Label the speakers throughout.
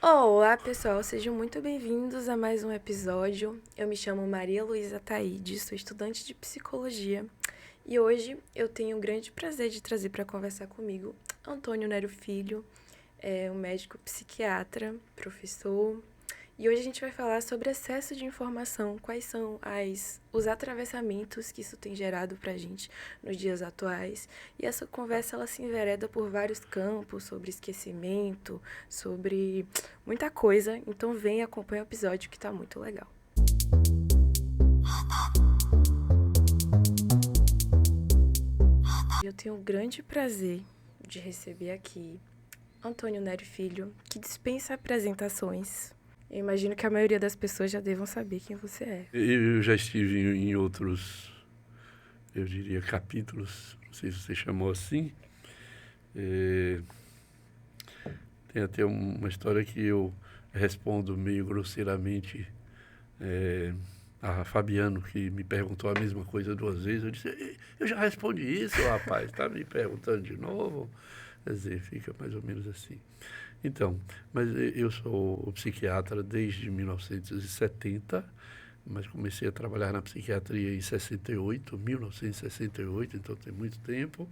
Speaker 1: Olá, pessoal, sejam muito bem-vindos a mais um episódio. Eu me chamo Maria Luísa Taide, sou estudante de psicologia e hoje eu tenho o grande prazer de trazer para conversar comigo Antônio Nero Filho, um médico psiquiatra, professor. E hoje a gente vai falar sobre excesso de informação, quais são os atravessamentos que isso tem gerado para a gente nos dias atuais. E essa conversa ela se envereda por vários campos, sobre esquecimento, sobre muita coisa. Então vem e acompanha o episódio que está muito legal. Eu tenho o grande prazer de receber aqui Antônio Nero Filho, que dispensa apresentações. Eu imagino que a maioria das pessoas já devam saber quem você é.
Speaker 2: Eu já estive em outros, eu diria, capítulos, não sei se você chamou assim. Tem até uma história que eu respondo meio grosseiramente a Fabiano, que me perguntou a mesma coisa 2 vezes. Eu disse, eu já respondi isso, rapaz, está me perguntando de novo? Quer dizer, fica mais ou menos assim. Então, mas eu sou psiquiatra desde 1970, mas comecei a trabalhar na psiquiatria em 1968, então tem muito tempo.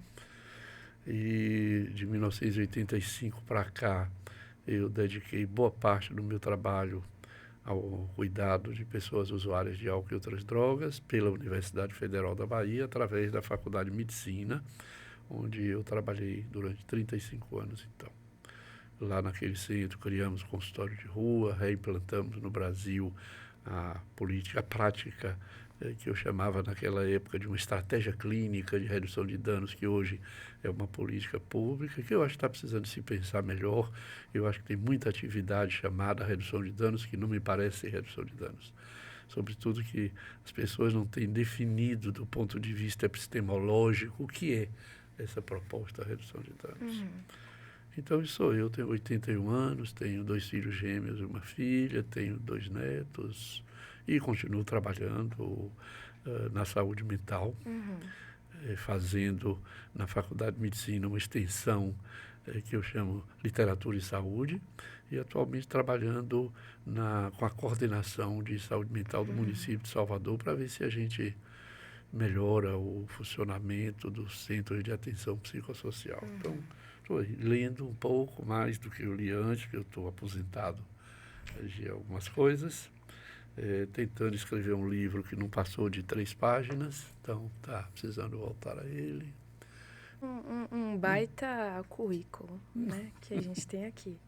Speaker 2: E de 1985 para cá, eu dediquei boa parte do meu trabalho ao cuidado de pessoas usuárias de álcool e outras drogas pela Universidade Federal da Bahia, através da Faculdade de Medicina, onde eu trabalhei durante 35 anos, então. Lá naquele centro criamos consultório de rua, reimplantamos no Brasil a política, a prática que eu chamava naquela época de uma estratégia clínica de redução de danos, que hoje é uma política pública, que eu acho que está precisando se pensar melhor. Eu acho que tem muita atividade chamada redução de danos que não me parece ser redução de danos. Sobretudo que as pessoas não têm definido do ponto de vista epistemológico o que é essa proposta de redução de danos. Então, isso sou eu, tenho 81 anos, tenho 2 filhos gêmeos e uma filha, tenho 2 netos e continuo trabalhando na saúde mental, fazendo na Faculdade de Medicina uma extensão que eu chamo Literatura e Saúde, e atualmente trabalhando com a coordenação de saúde mental do município de Salvador para ver se a gente melhora o funcionamento dos centros de atenção psicossocial. Então, estou lendo um pouco mais do que eu li antes, porque eu estou aposentado de algumas coisas, tentando escrever um livro que não passou de 3 páginas, então está precisando voltar a ele.
Speaker 1: Um baita currículo, né, que a gente tem aqui.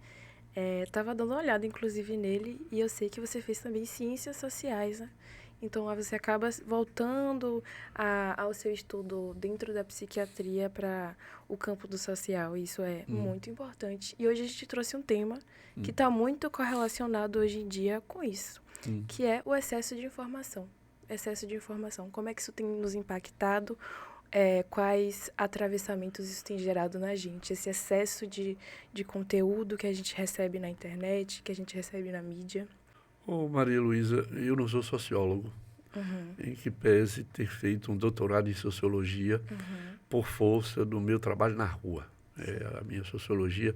Speaker 1: Tava dando uma olhada, inclusive, nele, e eu sei que você fez também ciências sociais, né? Então, você acaba voltando ao seu estudo dentro da psiquiatria para o campo do social. Isso é muito importante. E hoje a gente trouxe um tema que está muito correlacionado hoje em dia com isso, que é o excesso de informação. Excesso de informação. Como é que isso tem nos impactado? Quais atravessamentos isso tem gerado na gente? Esse excesso de conteúdo que a gente recebe na internet, que a gente recebe na mídia.
Speaker 2: Maria Luísa, eu não sou sociólogo, em que pese ter feito um doutorado em sociologia por força do meu trabalho na rua. A minha sociologia,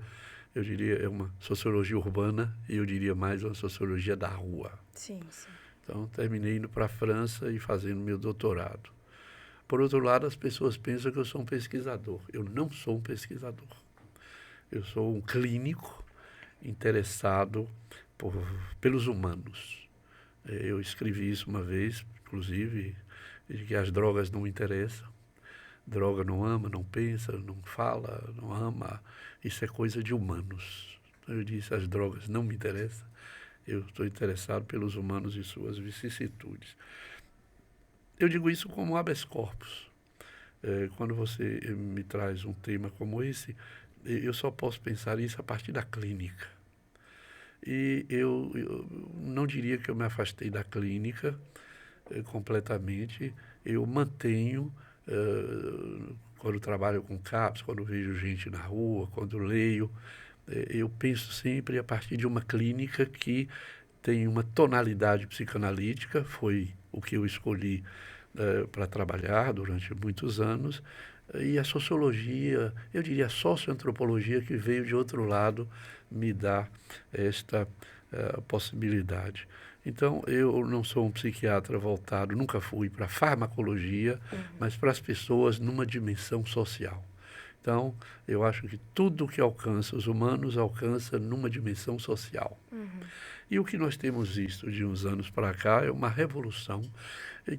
Speaker 2: eu diria, é uma sociologia urbana e eu diria mais uma sociologia da rua.
Speaker 1: Sim, sim.
Speaker 2: Então, terminei indo para a França e fazendo meu doutorado. Por outro lado, as pessoas pensam que eu sou um pesquisador. Eu não sou um pesquisador. Eu sou um clínico interessado pelos humanos. Eu escrevi isso uma vez, inclusive, de que as drogas não me interessam. Droga não ama, não pensa, não fala, não ama. Isso é coisa de humanos. Eu disse, as drogas não me interessam. Eu estou interessado pelos humanos e suas vicissitudes. Eu digo isso como habeas corpus. Quando você me traz um tema como esse, eu só posso pensar isso a partir da clínica. E eu não diria que eu me afastei da clínica completamente. Eu mantenho, quando trabalho com CAPS, quando vejo gente na rua, quando leio, eu penso sempre a partir de uma clínica que tem uma tonalidade psicanalítica, foi o que eu escolhi para trabalhar durante muitos anos, E a sociologia, eu diria a socioantropologia, que veio de outro lado, me dá esta possibilidade. Então, eu não sou um psiquiatra voltado, nunca fui para a farmacologia, mas para as pessoas numa dimensão social. Então, eu acho que tudo que alcança os humanos alcança numa dimensão social. E o que nós temos visto de uns anos para cá é uma revolução,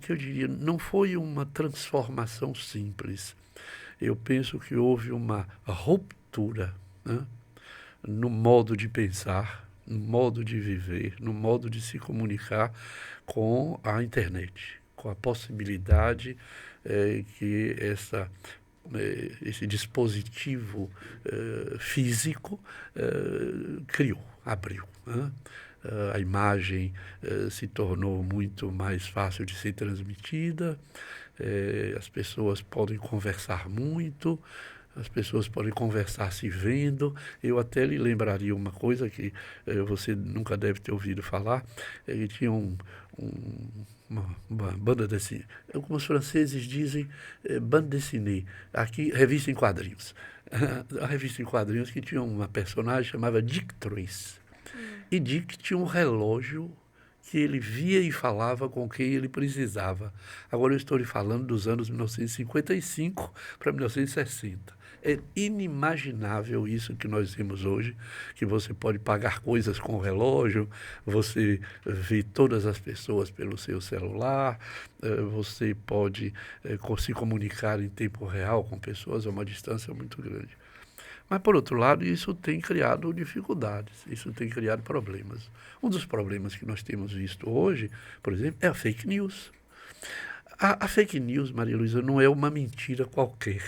Speaker 2: que eu diria, não foi uma transformação simples. Eu penso que houve uma ruptura, né, no modo de pensar, no modo de viver, no modo de se comunicar com a internet, com a possibilidade que esse dispositivo físico criou, abriu, né? A imagem se tornou muito mais fácil de ser transmitida, as pessoas podem conversar muito, as pessoas podem conversar se vendo. Eu até lhe lembraria uma coisa que você nunca deve ter ouvido falar, que tinha uma banda dessinée, como os franceses dizem, bande dessinée, aqui revista em quadrinhos. A revista em quadrinhos que tinha uma personagem chamada Dick Tracy. E Dick tinha um relógio que ele via e falava com quem ele precisava. Agora eu estou lhe falando dos anos 1955 para 1960. É inimaginável isso que nós vemos hoje, que você pode pagar coisas com o relógio, você vê todas as pessoas pelo seu celular, você pode se comunicar em tempo real com pessoas a uma distância muito grande. Mas, por outro lado, isso tem criado dificuldades, isso tem criado problemas. Um dos problemas que nós temos visto hoje, por exemplo, é a fake news. A fake news, Maria Luísa, não é uma mentira qualquer.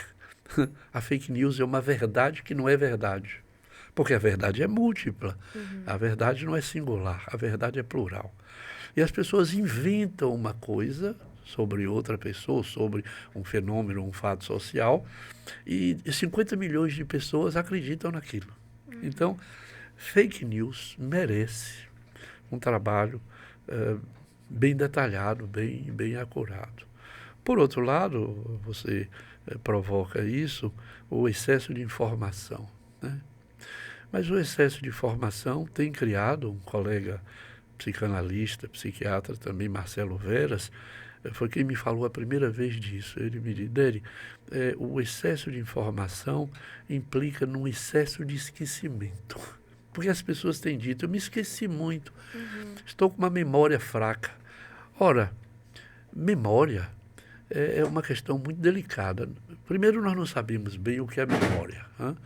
Speaker 2: A fake news é uma verdade que não é verdade. Porque a verdade é múltipla, a verdade não é singular, a verdade é plural. E as pessoas inventam uma coisa sobre outra pessoa, sobre um fenômeno, um fato social, e 50 milhões de pessoas acreditam naquilo. Então, fake news merece um trabalho bem detalhado, bem acurado. Por outro lado, você provoca isso, o excesso de informação, né? Mas o excesso de informação tem criado, um colega psicanalista, psiquiatra também, Marcelo Veras, foi quem me falou a primeira vez disso. Ele me disse, Deri, o excesso de informação implica num excesso de esquecimento. Porque as pessoas têm dito, eu me esqueci muito, estou com uma memória fraca. Ora, memória é uma questão muito delicada. Primeiro, nós não sabemos bem o que é memória, né?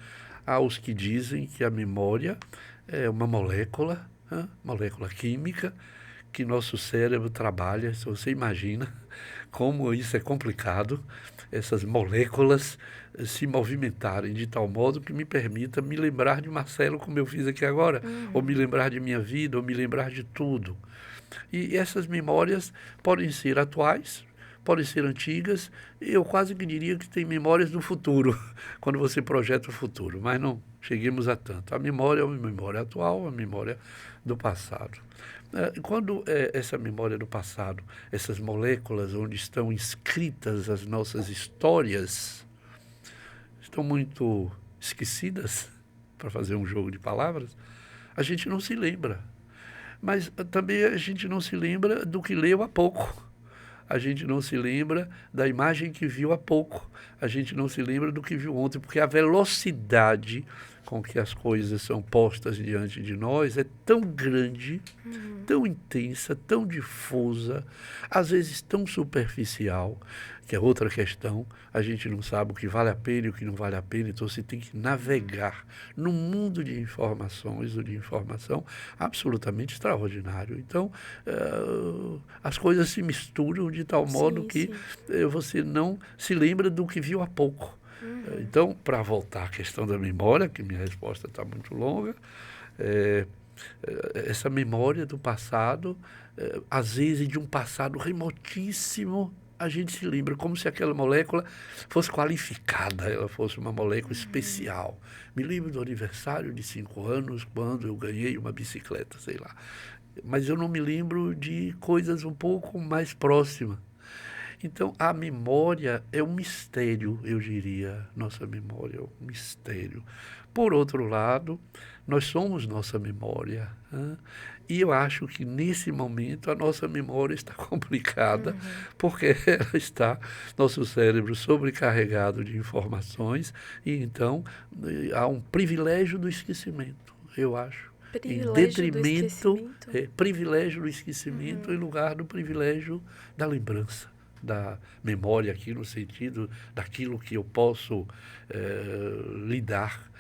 Speaker 2: Há os que dizem que a memória é uma molécula, né? Molécula química, que nosso cérebro trabalha. Se você imagina como isso é complicado, essas moléculas se movimentarem de tal modo que me permita me lembrar de Marcelo, como eu fiz aqui agora, ou me lembrar de minha vida, ou me lembrar de tudo. E essas memórias podem ser atuais, podem ser antigas, e eu quase que diria que tem memórias do futuro, quando você projeta o futuro, mas não cheguemos a tanto. A memória é uma memória atual, uma memória do passado. Quando essa memória do passado, essas moléculas onde estão inscritas as nossas histórias, estão muito esquecidas, para fazer um jogo de palavras, a gente não se lembra. Mas também a gente não se lembra do que leu há pouco. A gente não se lembra da imagem que viu há pouco. A gente não se lembra do que viu ontem, porque a velocidade com que as coisas são postas diante de nós é tão grande, tão intensa, tão difusa, às vezes tão superficial, que é outra questão. A gente não sabe o que vale a pena e o que não vale a pena, então você tem que navegar num mundo de informações ou de informação absolutamente extraordinário. Então, as coisas se misturam de tal modo que você não se lembra do que viu há pouco. Então, para voltar à questão da memória, que minha resposta está muito longa, essa memória do passado, às vezes de um passado remotíssimo, a gente se lembra como se aquela molécula fosse qualificada, ela fosse uma molécula especial. Me lembro do aniversário de 5 anos, quando eu ganhei uma bicicleta, sei lá. Mas eu não me lembro de coisas um pouco mais próximas. Então, a memória é um mistério, eu diria. Nossa memória é um mistério. Por outro lado, nós somos nossa memória. Né? E eu acho que, nesse momento, a nossa memória está complicada, porque ela está, nosso cérebro, sobrecarregado de informações, e então há um privilégio do esquecimento, eu acho. Em
Speaker 1: Privilégio do
Speaker 2: detrimento,
Speaker 1: esquecimento?
Speaker 2: privilégio do esquecimento em lugar do privilégio da lembrança, da memória aqui no sentido daquilo que eu posso lidar,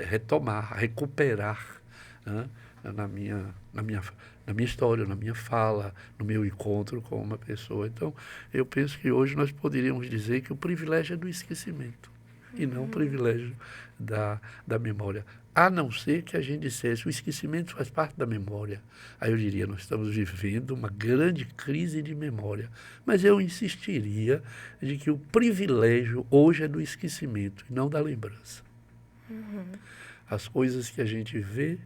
Speaker 2: retomar, recuperar, né, na minha, na minha, na minha história, na minha fala, no meu encontro com uma pessoa. Então, eu penso que hoje nós poderíamos dizer que o privilégio é do esquecimento e não o privilégio da memória. A não ser que a gente dissesse, o esquecimento faz parte da memória. Aí eu diria, nós estamos vivendo uma grande crise de memória. Mas eu insistiria de que o privilégio hoje é do esquecimento e não da lembrança. As coisas que a gente vê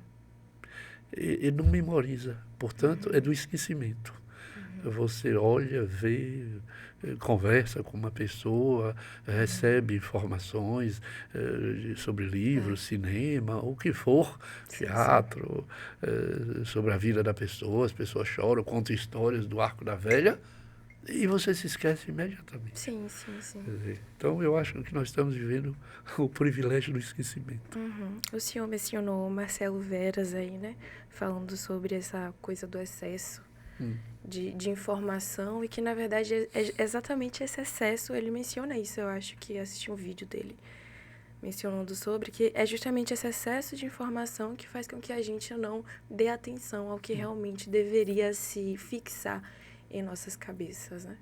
Speaker 2: e não memoriza, portanto, é do esquecimento. Você olha, vê, conversa com uma pessoa, recebe informações sobre livros, cinema, o que for, teatro, sobre a vida da pessoa, as pessoas choram, contam histórias do Arco da Velha, e você se esquece imediatamente.
Speaker 1: Sim, sim, sim.
Speaker 2: Então, eu acho que nós estamos vivendo o privilégio do esquecimento.
Speaker 1: O senhor mencionou Marcelo Veras aí, né? Falando sobre essa coisa do excesso de informação e que, na verdade, é exatamente esse excesso, ele menciona isso, eu acho que assisti um vídeo dele mencionando sobre, que é justamente esse excesso de informação que faz com que a gente não dê atenção ao que realmente deveria se fixar em nossas cabeças, né?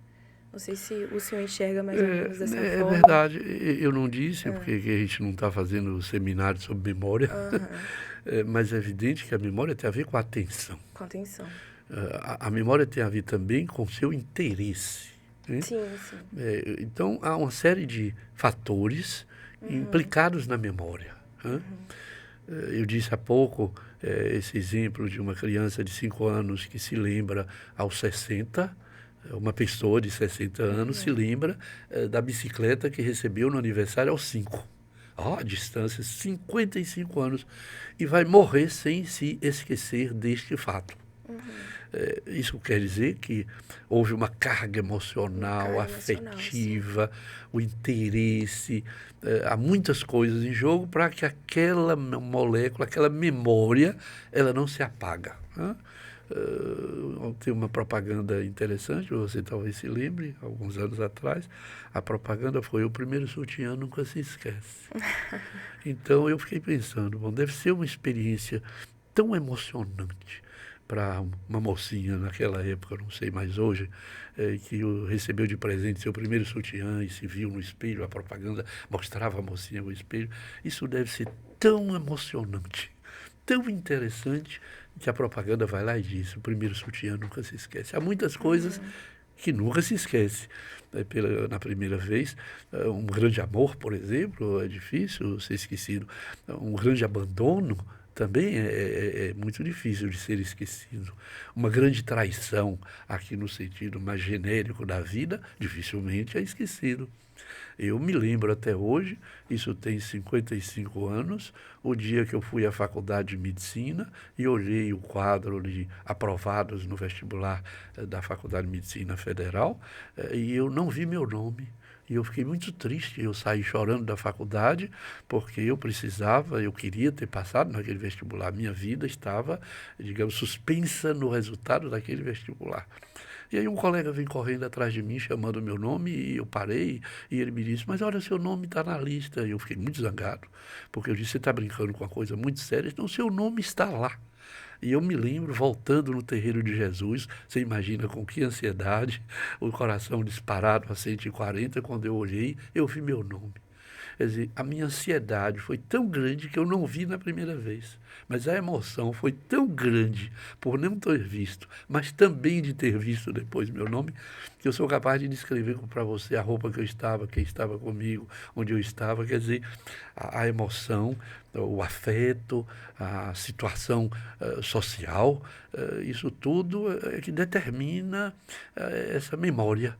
Speaker 1: Não sei se o senhor enxerga mais ou menos dessa forma.
Speaker 2: É verdade, eu não disse, porque a gente não está fazendo seminário sobre memória, mas é evidente que a memória tem a ver com a atenção.
Speaker 1: Com atenção.
Speaker 2: A memória tem a ver também com o seu interesse. Né?
Speaker 1: Sim, sim.
Speaker 2: Então, há uma série de fatores implicados na memória. Né? Eu disse há pouco esse exemplo de uma criança de 5 anos que se lembra aos 60, uma pessoa de 60 anos se lembra da bicicleta que recebeu no aniversário aos 5. A distância, 55 anos, e vai morrer sem se esquecer deste fato. Isso quer dizer que houve uma carga emocional, afetiva, o interesse, há muitas coisas em jogo para que aquela molécula, aquela memória, ela não se apaga. Né? Tem uma propaganda interessante, você talvez se lembre, alguns anos atrás, a propaganda foi: o primeiro sutiã nunca se esquece. Então eu fiquei pensando, bom, deve ser uma experiência tão emocionante para uma mocinha naquela época, não sei mais hoje, que recebeu de presente seu primeiro sutiã e se viu no espelho, a propaganda mostrava a mocinha no espelho. Isso deve ser tão emocionante, tão interessante, que a propaganda vai lá e diz: o primeiro sutiã nunca se esquece. Há muitas coisas que nunca se esquece. Na primeira vez, um grande amor, por exemplo, é difícil ser esquecido. Um grande abandono também é muito difícil de ser esquecido. Uma grande traição, aqui no sentido mais genérico da vida, dificilmente é esquecido. Eu me lembro até hoje, isso tem 55 anos, o dia que eu fui à faculdade de medicina e olhei o quadro de aprovados no vestibular da Faculdade de Medicina Federal, e eu não vi meu nome. E eu fiquei muito triste, eu saí chorando da faculdade, porque eu queria ter passado naquele vestibular. Minha vida estava, digamos, suspensa no resultado daquele vestibular. E aí um colega vem correndo atrás de mim, chamando o meu nome, e eu parei, e ele me disse: mas olha, seu nome está na lista. E eu fiquei muito zangado, porque eu disse: você está brincando com uma coisa muito séria? Então, seu nome está lá. E eu me lembro, voltando no terreiro de Jesus, você imagina com que ansiedade, o coração disparado a 140, quando eu olhei, eu vi meu nome. Quer dizer, a minha ansiedade foi tão grande que eu não vi na primeira vez. Mas a emoção foi tão grande por não ter visto, mas também de ter visto depois meu nome, que eu sou capaz de descrever para você a roupa que eu estava, quem estava comigo, onde eu estava. Quer dizer, a emoção o afeto, a situação social, isso tudo é que determina essa memória,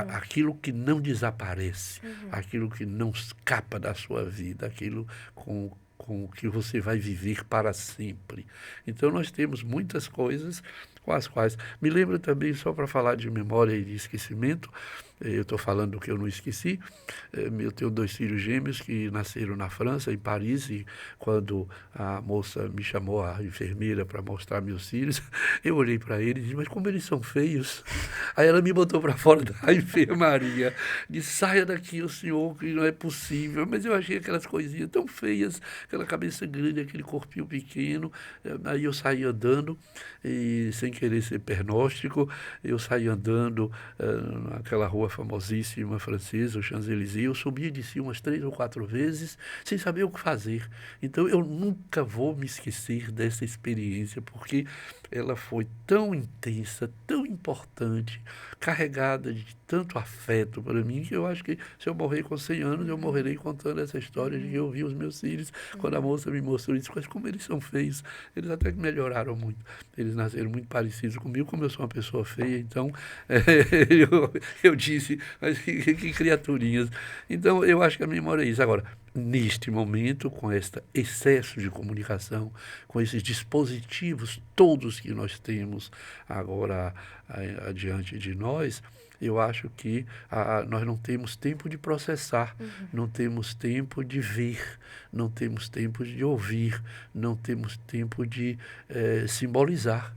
Speaker 2: aquilo que não desaparece, aquilo que não escapa da sua vida, aquilo com o que você vai viver para sempre. Então, nós temos muitas coisas com as quais... Me lembro também, só para falar de memória e de esquecimento, eu estou falando do que eu não esqueci, eu tenho 2 filhos gêmeos que nasceram na França, em Paris, e quando a moça me chamou, a enfermeira, para mostrar meus filhos, eu olhei para eles e disse, mas como eles são feios. Aí ela me botou para fora da enfermaria, disse, saia daqui, o senhor, que não é possível. Mas eu achei aquelas coisinhas tão feias, aquela cabeça grande, aquele corpinho pequeno. Aí eu saí andando, e sem querer ser pernóstico, eu saí andando naquela rua famosíssima francesa, o Champs-Élysées. Eu subi e desci umas 3 ou 4 vezes, sem saber o que fazer. Então, eu nunca vou me esquecer dessa experiência, porque ela foi tão intensa, tão importante, carregada de tanto afeto para mim, que eu acho que se eu morrer com 100 anos, eu morrerei contando essa história de que eu vi os meus filhos, quando a moça me mostrou isso, mas como eles são feios. Eles até que melhoraram muito. Eles nasceram muito parecidos comigo, como eu sou uma pessoa feia, então eu disse, mas que criaturinhas. Então, eu acho que a memória é isso. Agora, neste momento, com este excesso de comunicação, com esses dispositivos todos que nós temos agora adiante de nós, eu acho que nós não temos tempo de processar, não temos tempo de ver, não temos tempo de ouvir, não temos tempo de simbolizar.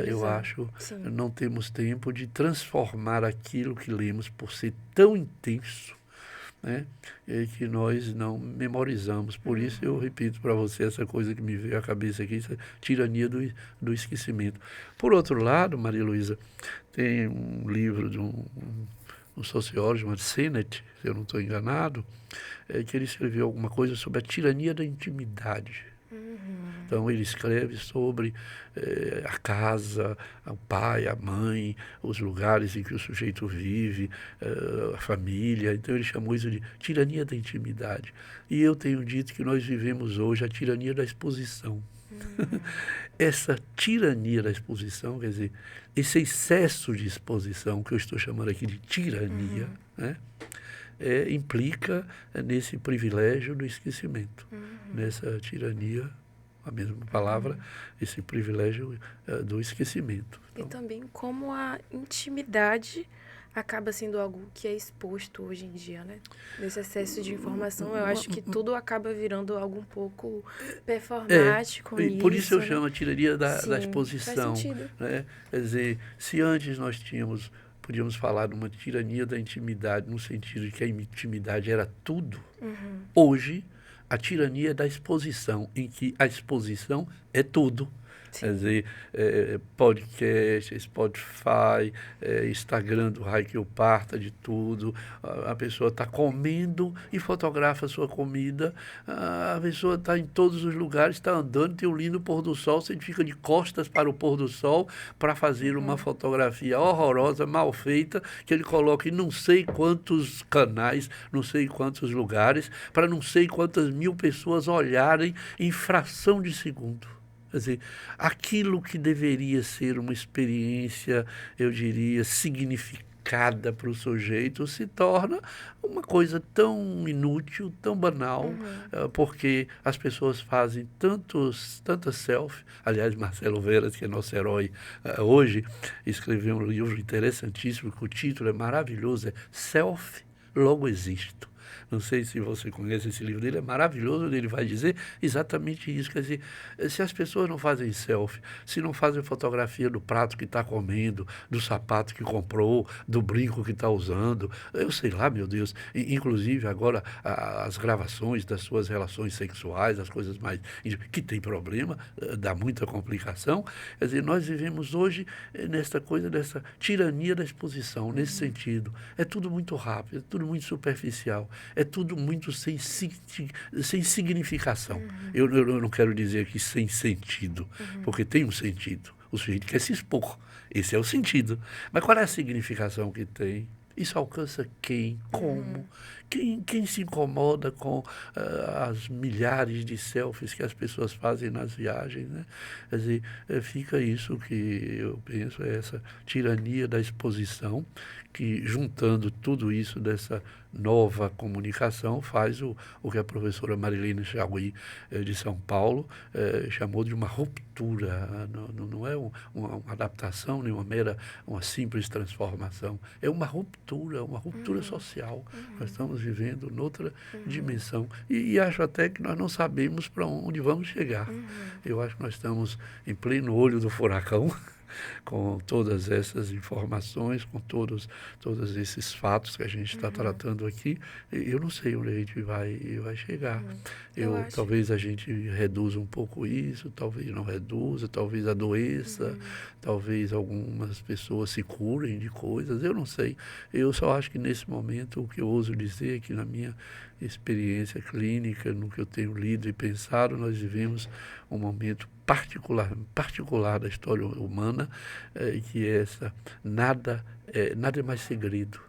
Speaker 2: Eu acho, não temos tempo de transformar aquilo que lemos por ser tão intenso, né, que nós não memorizamos. Por isso eu repito para você essa coisa que me veio à cabeça aqui, essa tirania do esquecimento. Por outro lado, Maria Luísa, tem um livro de um sociólogo chamado Sennett, se eu não estou enganado, que ele escreveu alguma coisa sobre a tirania da intimidade. Então, ele escreve sobre a casa, o pai, a mãe, os lugares em que o sujeito vive, a família. Então, ele chamou isso de tirania da intimidade. E eu tenho dito que nós vivemos hoje a tirania da exposição. Essa tirania da exposição, quer dizer, esse excesso de exposição, que eu estou chamando aqui de tirania, né, implica nesse privilégio do esquecimento, nessa tirania, a mesma palavra, esse privilégio do esquecimento.
Speaker 1: Então, e também como a intimidade acaba sendo algo que é exposto hoje em dia, né? Nesse excesso de informação, eu acho que tudo acaba virando algo um pouco performático.
Speaker 2: E por isso eu
Speaker 1: né?
Speaker 2: chamo a tirania da
Speaker 1: Sim,
Speaker 2: exposição.
Speaker 1: Faz sentido.
Speaker 2: Né? Quer dizer, se antes nós podíamos falar de uma tirania da intimidade, no sentido de que a intimidade era tudo, hoje a tirania é da exposição, em que a exposição é tudo. Sim. Quer dizer, podcast, Spotify, Instagram do Raio que eu parta de tudo. A pessoa está comendo e fotografa a sua comida. A pessoa está em todos os lugares, está andando, tem um lindo pôr do sol, você fica de costas para o pôr do sol para fazer uma fotografia horrorosa, mal feita, que ele coloca em não sei quantos canais, não sei quantos lugares, para não sei quantas mil pessoas olharem em fração de segundo. Quer dizer, aquilo que deveria ser uma experiência, eu diria, significada para o sujeito, se torna uma coisa tão inútil, tão banal, porque as pessoas fazem tantas selfies. Aliás, Marcelo Veras, que é nosso herói hoje, escreveu um livro interessantíssimo, que o título é maravilhoso, é Selfie, Logo Existo. Não sei se você conhece esse livro dele, é maravilhoso, onde ele vai dizer exatamente isso. Quer dizer, se as pessoas não fazem selfie, se não fazem fotografia do prato que está comendo, do sapato que comprou, do brinco que está usando, eu sei lá, meu Deus, inclusive agora as gravações das suas relações sexuais, as coisas mais... que tem problema, dá muita complicação. Quer dizer, nós vivemos hoje nessa coisa, dessa tirania da exposição, nesse sentido. É tudo muito rápido, é tudo muito superficial. É tudo muito sem significação. Eu não quero dizer aqui sem sentido, porque tem um sentido. O sujeito quer se expor. Esse é o sentido. Mas qual é a significação que tem? Isso alcança quem? Como? Quem se incomoda com as milhares de selfies que as pessoas fazem nas viagens, né? Quer dizer, fica isso que eu penso, é essa tirania da exposição, que juntando tudo isso dessa nova comunicação faz o que a professora Marilene Chaui, de São Paulo, chamou de uma ruptura. Não é uma adaptação, nem uma simples transformação. É uma ruptura social. Nós estamos vivendo noutra dimensão. E acho até que nós não sabemos para onde vamos chegar. Eu acho que nós estamos em pleno olho do furacão, com todas essas informações, com todos esses fatos que a gente está tratando aqui. Eu não sei onde a gente vai chegar. Talvez a gente reduza um pouco isso, talvez não reduza, talvez adoeça, talvez algumas pessoas se curem de coisas, eu não sei. Eu só acho que nesse momento, o que eu ouso dizer é que na minha experiência clínica, no que eu tenho lido e pensado, nós vivemos um momento particular da história humana, que é essa, nada é mais segredo.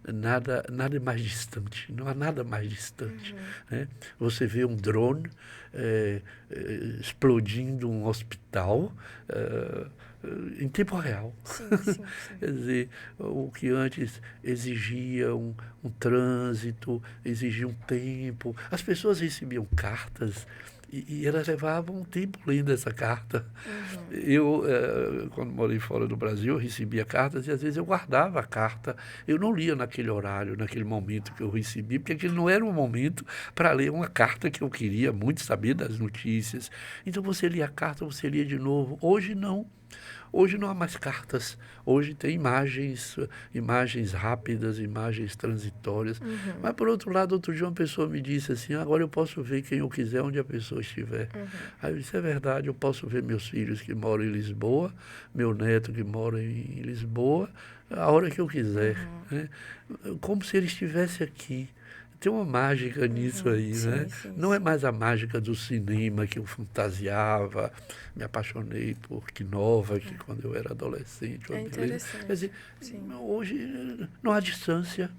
Speaker 2: Nada é mais distante, não há nada mais distante. Né? Você vê um drone explodindo um hospital em tempo real.
Speaker 1: Sim.
Speaker 2: Quer dizer, o que antes exigia um trânsito, exigia um tempo. As pessoas recebiam cartas e elas levavam um tempo lendo essa carta. Eu, quando morei fora do Brasil, eu recebia cartas e às vezes eu guardava a carta. Eu não lia naquele horário, naquele momento que eu recebi, porque aquele não era um momento para ler uma carta que eu queria muito saber das notícias. Então você lia a carta, você lia de novo. Hoje não. Hoje não há mais cartas, hoje tem imagens rápidas, imagens transitórias. Mas, por outro lado, outro dia uma pessoa me disse assim, agora eu posso ver quem eu quiser, onde a pessoa estiver. Aí eu disse, é verdade, eu posso ver meus filhos que moram em Lisboa, meu neto que mora em Lisboa, a hora que eu quiser. Né? Como se ele estivesse aqui. Tem uma mágica nisso aí, né? Não é mais a mágica do cinema que eu fantasiava, me apaixonei por Nova, que quando eu era adolescente.
Speaker 1: É interessante.
Speaker 2: Quer dizer, hoje não há distância.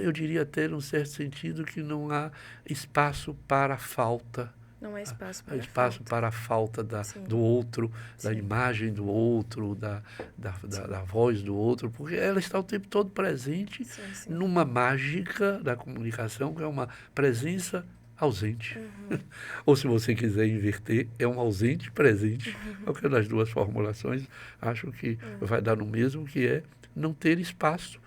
Speaker 2: Eu diria até, num certo sentido, que não há espaço para a falta.
Speaker 1: Não há espaço para
Speaker 2: Há espaço para a falta do outro, da imagem do outro, da voz do outro, porque ela está o tempo todo presente numa mágica da comunicação, que é uma presença ausente. Ou, se você quiser inverter, é um ausente presente. Qualquer das duas formulações, acho que vai dar no mesmo, que é não ter espaço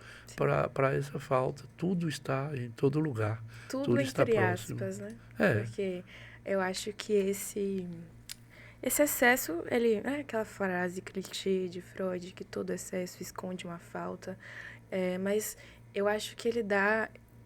Speaker 2: para essa falta. Tudo está em todo lugar. Tudo está próximo.
Speaker 1: Aspas, né? Porque eu acho que esse excesso, ele, né, aquela frase clichê de Freud, que todo excesso esconde uma falta, mas eu acho que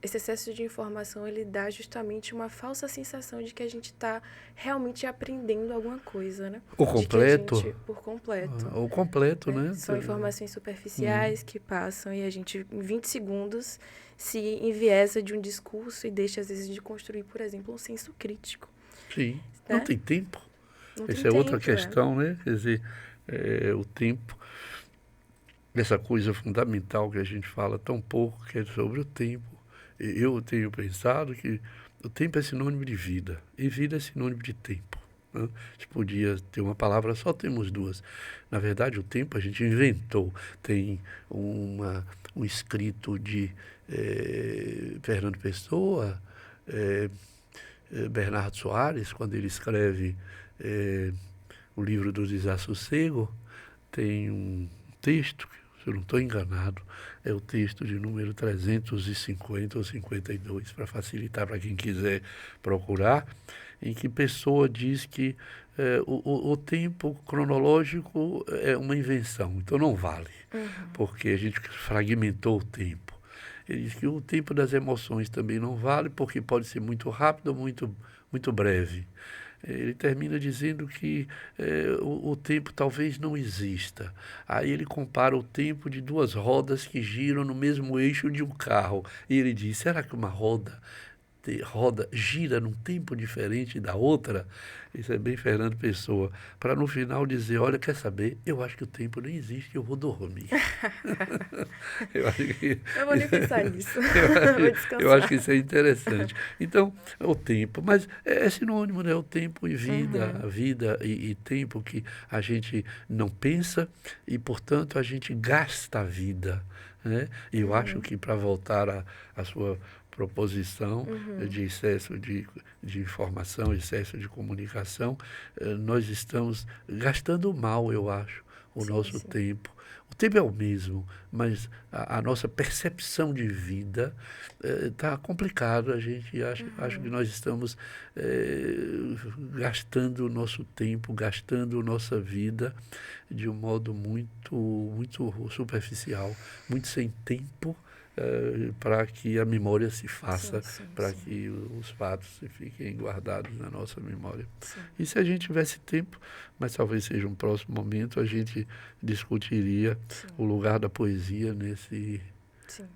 Speaker 1: esse excesso de informação, ele dá justamente uma falsa sensação de que a gente está realmente aprendendo alguma coisa, né?
Speaker 2: Por completo?
Speaker 1: Por completo.
Speaker 2: O completo, né?
Speaker 1: São informações superficiais que passam e a gente, em 20 segundos, se enviesa de um discurso e deixa, às vezes, de construir, por exemplo, um senso crítico.
Speaker 2: Sim. Né? Não tem tempo. Essa é
Speaker 1: tempo,
Speaker 2: outra questão, né? Quer dizer, o tempo, essa coisa fundamental que a gente fala tão pouco, que é sobre o tempo. Eu tenho pensado que o tempo é sinônimo de vida, e vida é sinônimo de tempo. Né? A gente podia ter uma palavra, só temos duas. Na verdade, o tempo a gente inventou. Tem um escrito de Fernando Pessoa, Bernardo Soares, quando ele escreve o livro do Desassossego, tem um texto, se eu não estou enganado, é o texto de número 350 ou 52, para facilitar para quem quiser procurar, em que Pessoa diz que o tempo cronológico é uma invenção, então não vale, porque a gente fragmentou o tempo. Ele diz que o tempo das emoções também não vale, porque pode ser muito rápido ou muito breve. Ele termina dizendo que o tempo talvez não exista. Aí ele compara o tempo de duas rodas que giram no mesmo eixo de um carro. E ele diz, será que uma roda gira num tempo diferente da outra, isso é bem Fernando Pessoa, para no final dizer, olha, quer saber, eu acho que o tempo nem existe, eu vou dormir. Eu acho que,
Speaker 1: Eu vou nem pensar nisso. Vou
Speaker 2: eu acho
Speaker 1: descansar.
Speaker 2: que isso é interessante. Então, o tempo, mas é sinônimo, né? O tempo e vida, a vida e tempo que a gente não pensa e, portanto, a gente gasta a vida, né? E eu acho que para voltar à sua proposição de excesso de informação, excesso de comunicação, nós estamos gastando mal, eu acho, o
Speaker 1: Sim,
Speaker 2: nosso
Speaker 1: sim.
Speaker 2: tempo. O tempo é o mesmo, mas a nossa percepção de vida está complicada. A gente acho que nós estamos gastando o nosso tempo, gastando nossa vida de um modo muito superficial, muito sem tempo para que a memória se
Speaker 1: Sim,
Speaker 2: faça,
Speaker 1: sim,
Speaker 2: para
Speaker 1: sim.
Speaker 2: que os fatos fiquem guardados na nossa memória.
Speaker 1: Sim,
Speaker 2: E se a gente tivesse tempo, mas talvez seja um próximo momento, a gente discutiria o
Speaker 1: sim,
Speaker 2: lugar da poesia
Speaker 1: sim.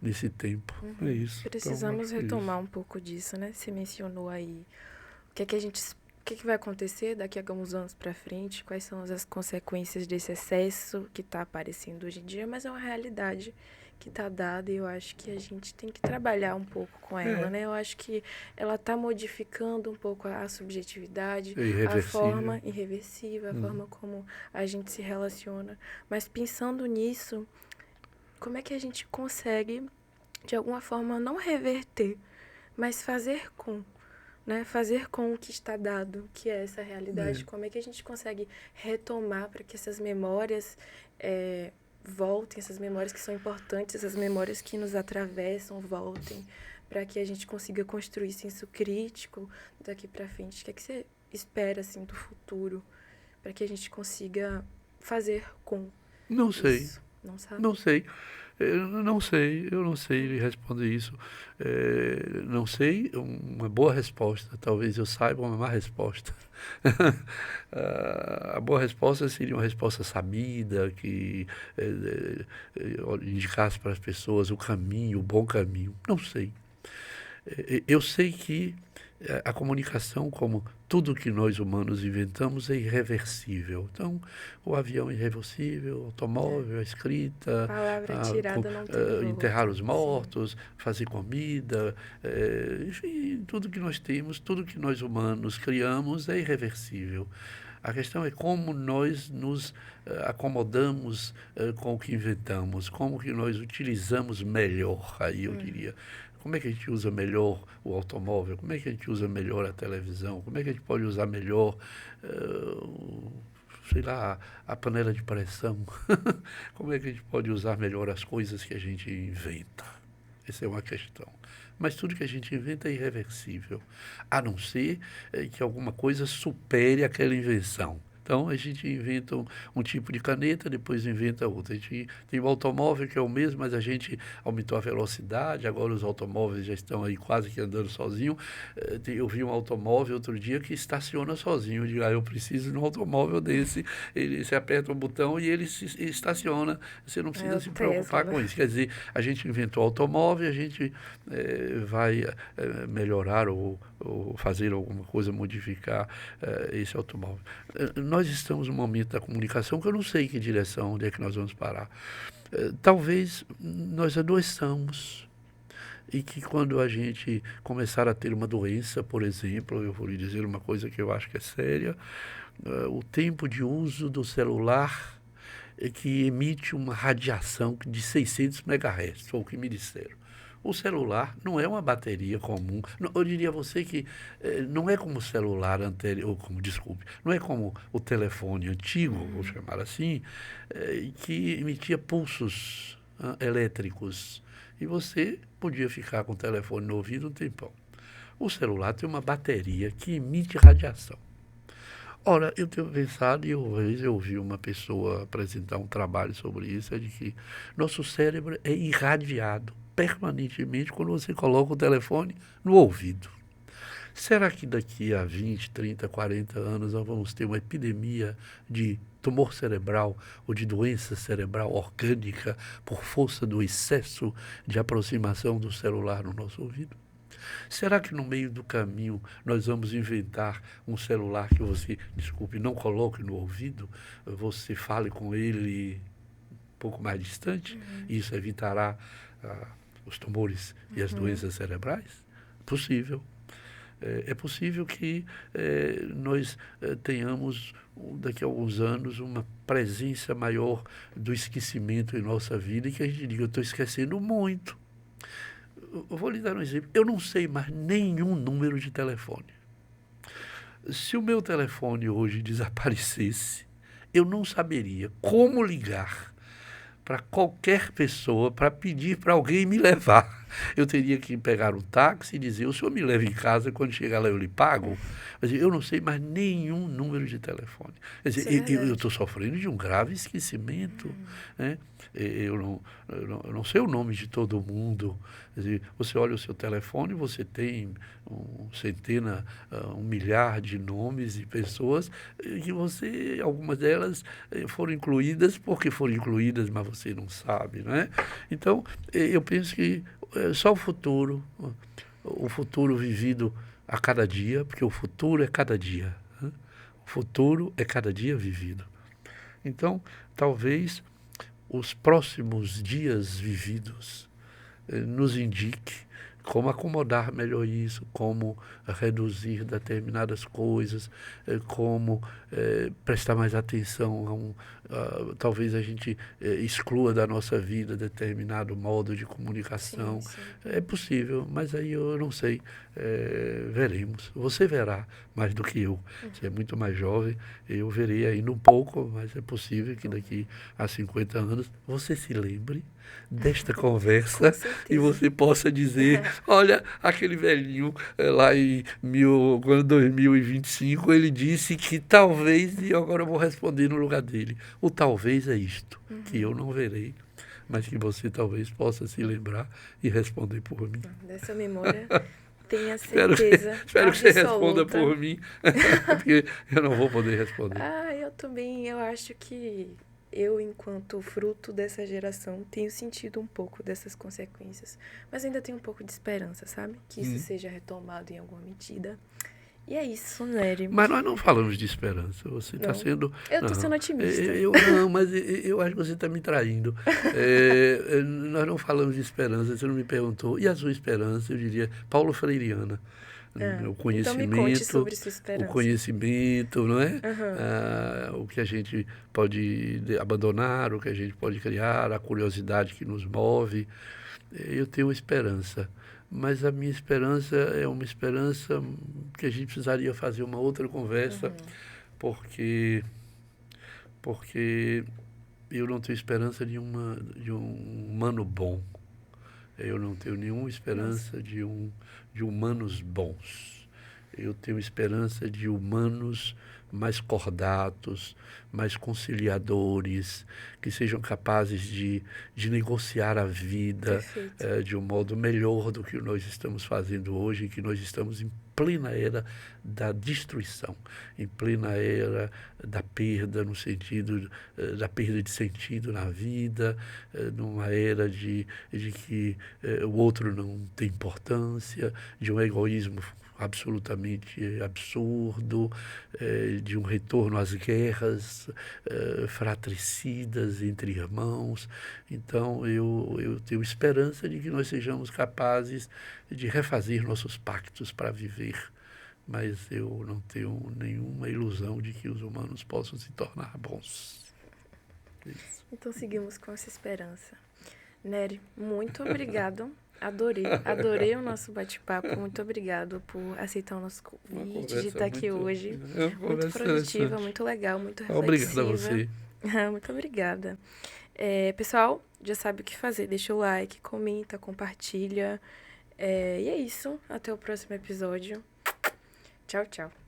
Speaker 2: nesse tempo. É isso. Então,
Speaker 1: Precisamos
Speaker 2: acho que é isso.
Speaker 1: retomar um pouco disso, né? Você mencionou aí o que é que a gente, o que é que vai acontecer daqui a alguns anos para frente, quais são as consequências desse excesso que está aparecendo hoje em dia, mas é uma realidade que está dada e eu acho que a gente tem que trabalhar um pouco com ela,
Speaker 2: É,
Speaker 1: né? Eu acho que ela está modificando um pouco a subjetividade,
Speaker 2: é
Speaker 1: a
Speaker 2: irreversível.
Speaker 1: forma irreversível, a forma como a gente se relaciona. Mas pensando nisso, como é que a gente consegue, de alguma forma, não reverter, mas fazer com, né? Fazer com o que está dado, que é essa realidade.
Speaker 2: É.
Speaker 1: Como é que a gente consegue retomar para que essas memórias voltem, essas memórias que são importantes, essas memórias que nos atravessam, voltem, para que a gente consiga construir senso crítico daqui para frente. O que é que você espera, assim, do futuro, para que a gente consiga fazer com
Speaker 2: Não sei,
Speaker 1: isso? Não sabe?
Speaker 2: não sei. Eu não sei lhe responder isso. Não sei, uma boa resposta. Talvez eu saiba uma má resposta. A boa resposta seria uma resposta sabida, que indicasse para as pessoas o caminho, o bom caminho. Não sei. Eu sei que a comunicação, como tudo que nós humanos inventamos, é irreversível. Então, o avião é irreversível, o
Speaker 1: É.
Speaker 2: automóvel, a escrita,
Speaker 1: Palavra tirada não tem
Speaker 2: enterrar
Speaker 1: volta.
Speaker 2: os
Speaker 1: Sim.
Speaker 2: mortos, fazer comida, enfim, tudo que nós temos, tudo que nós humanos criamos é irreversível. A questão é como nós nos acomodamos com o que inventamos, como que nós utilizamos melhor, aí eu diria. Como é que a gente usa melhor o automóvel? Como é que a gente usa melhor a televisão? Como é que a gente pode usar melhor, sei lá, a panela de pressão? Como é que a gente pode usar melhor as coisas que a gente inventa? Essa é uma questão. Mas tudo que a gente inventa é irreversível, a não ser que alguma coisa supere aquela invenção. Então, a gente inventa um tipo de caneta, depois inventa outra. A gente tem o automóvel, que é o mesmo, mas a gente aumentou a velocidade, agora os automóveis já estão aí quase que andando sozinho. Eu vi um automóvel outro dia que estaciona sozinho. Eu digo, eu preciso de um automóvel desse. Você aperta um botão e ele se estaciona. Você não
Speaker 1: É
Speaker 2: precisa
Speaker 1: o
Speaker 2: se preocupar
Speaker 1: Tesla.
Speaker 2: com isso. Quer dizer, a gente inventou o automóvel, a gente vai melhorar ou fazer alguma coisa, modificar esse automóvel. Nós estamos num momento da comunicação que eu não sei que direção, onde é que nós vamos parar. Talvez nós adoeçamos e que quando a gente começar a ter uma doença, por exemplo, eu vou lhe dizer uma coisa que eu acho que é séria, o tempo de uso do celular que emite uma radiação de 600 MHz, foi o que me disseram. O celular não é uma bateria comum. Eu diria a você que não é como o celular anterior, desculpe, não é como o telefone antigo, vou chamar assim, que emitia pulsos elétricos. E você podia ficar com o telefone no ouvido um tempão. O celular tem uma bateria que emite radiação. Ora, eu tenho pensado, e uma vez eu ouvi uma pessoa apresentar um trabalho sobre isso, é de que nosso cérebro é irradiado permanentemente quando você coloca o telefone no ouvido. Será que daqui a 20, 30, 40 anos nós vamos ter uma epidemia de tumor cerebral ou de doença cerebral orgânica por força do excesso de aproximação do celular no nosso ouvido? Será que no meio do caminho nós vamos inventar um celular que você, desculpe, não coloque no ouvido, você fale com ele um pouco mais distante, e isso evitará os tumores e as doenças cerebrais? Possível. É possível que nós tenhamos, daqui a alguns anos, uma presença maior do esquecimento em nossa vida e que a gente diga, eu estou esquecendo muito. Eu vou lhe dar um exemplo. Eu não sei mais nenhum número de telefone. Se o meu telefone hoje desaparecesse, eu não saberia como ligar para qualquer pessoa para pedir para alguém me levar. Eu teria que pegar um táxi e dizer, o senhor me leva em casa, quando chegar lá eu lhe pago. Mas eu não sei mais nenhum número de telefone. Quer dizer, eu estou sofrendo de um grave esquecimento. Né? Eu não sei o nome de todo mundo. Quer dizer, você olha o seu telefone, você tem centena, 1 milhar de nomes e pessoas que você, algumas delas foram incluídas porque foram incluídas, mas você não sabe, né? Então, eu penso que só o futuro vivido a cada dia, porque o futuro é cada dia, né? O futuro é cada dia vivido. Então, talvez os próximos dias vividos nos indique como acomodar melhor isso, como reduzir determinadas coisas, como prestar mais atenção talvez a gente exclua da nossa vida determinado modo de comunicação.
Speaker 1: Sim, sim.
Speaker 2: É possível, mas aí eu não sei. Veremos. Você verá mais do que eu. Você é muito mais jovem, eu verei ainda um pouco, mas é possível que daqui a 50 anos você se lembre desta conversa e você possa dizer, olha, aquele velhinho lá em 2025, ele disse que talvez, e agora eu vou responder no lugar dele. O talvez é isto, que eu não verei, mas que você talvez possa se lembrar e responder por mim.
Speaker 1: Dessa memória, tenha certeza.
Speaker 2: Espero que você responda por mim, porque eu não vou poder responder.
Speaker 1: Eu também, eu acho que eu, enquanto fruto dessa geração, tenho sentido um pouco dessas consequências. Mas ainda tenho um pouco de esperança, sabe? Que isso seja retomado em alguma medida. E é isso, Nery.
Speaker 2: Mas nós não falamos de esperança. Você está sendo...
Speaker 1: Eu estou sendo otimista.
Speaker 2: Mas eu acho que você está me traindo. Nós não falamos de esperança. Você não me perguntou. E a sua esperança? Eu diria Paulo Freireana. O conhecimento,
Speaker 1: então me conte sobre sua esperança.
Speaker 2: O conhecimento, não é? O que a gente pode abandonar, o que a gente pode criar, a curiosidade que nos move. Eu tenho esperança, mas a minha esperança é uma esperança que a gente precisaria fazer uma outra conversa, porque eu não tenho esperança de um humano bom. Eu não tenho nenhuma esperança de humanos bons. Eu tenho esperança de humanos mais cordatos, mais conciliadores, que sejam capazes de negociar a vida de um modo melhor do que nós estamos fazendo hoje, que nós estamos em plena era da destruição, em plena era da perda, no sentido da perda de sentido na vida, numa era de que o outro não tem importância, de um egoísmo absolutamente absurdo, de um retorno às guerras fratricidas entre irmãos. Então, eu tenho esperança de que nós sejamos capazes de refazer nossos pactos para viver, mas eu não tenho nenhuma ilusão de que os humanos possam se tornar bons. Isso.
Speaker 1: Então, seguimos com essa esperança. Nery, muito obrigado. Adorei o nosso bate-papo. Muito obrigado por aceitar o nosso convite, de estar aqui hoje. Muito produtiva, muito legal, muito reflexiva.
Speaker 2: Obrigado a você.
Speaker 1: Muito obrigada. Pessoal, já sabe o que fazer. Deixa o like, comenta, compartilha. E é isso. Até o próximo episódio. Tchau, tchau.